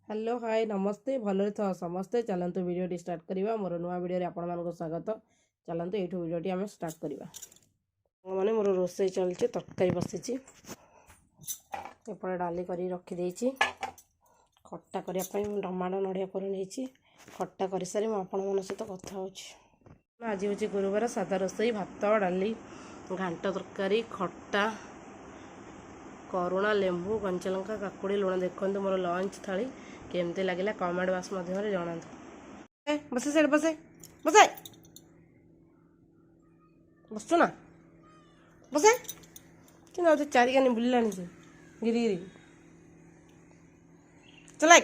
Hello hi नमस्ते भलरे था समस्ते चलतु वीडियो स्टार्ट करवा मोर नुआ वीडियो आपण मानक स्वागत चलतु ये वीडियो आम स्टार्ट करवा मैंने मोर रोसे चलती तरकारी बसी एपटे डाली कर रखीदे खट्टा करने टमाटो नड़िया कर खट्टा कर सारी मुझे सहित कथा आज हूँ गुरुवार सादा रोसई भात डाली घांट तरकारी खट्टा करुणा लेंबू कंचालंका काकुड़ी लुण देखो मोर लंच थाली केमती लगे कमेंट बॉक्स माध्यम जनातु बसे से बसे बसे बसु ना बसे कि चारिकानी बुलानी से गिरी गिरी चल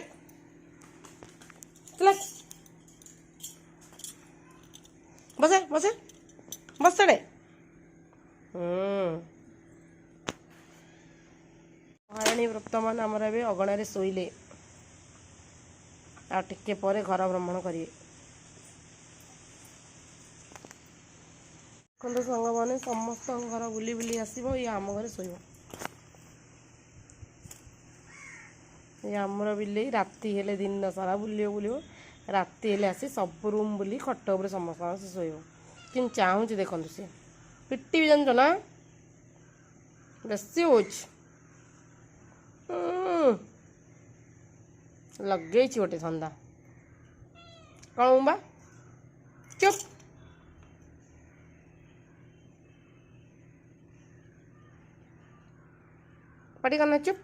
चल बसे बसे बस चढ़े महाराणी वर्तमान आमर ए अगणारे शोले आ टिके पर घर भ्रमण करेंगे देखो सांग मैंने समस्त घर बुली बुली आसो ये आम घर शोब ये आमर बिले राति हेले दिन सारा बुलियो बुलियो राति हेले आसी सब रूम बुली खट उपर समस्त से शोब कि चाहूँ देखो सी पिटी भी जान ना बेसी हो लगे गोटे धंदा कौन बा चुप पटी करना चुप।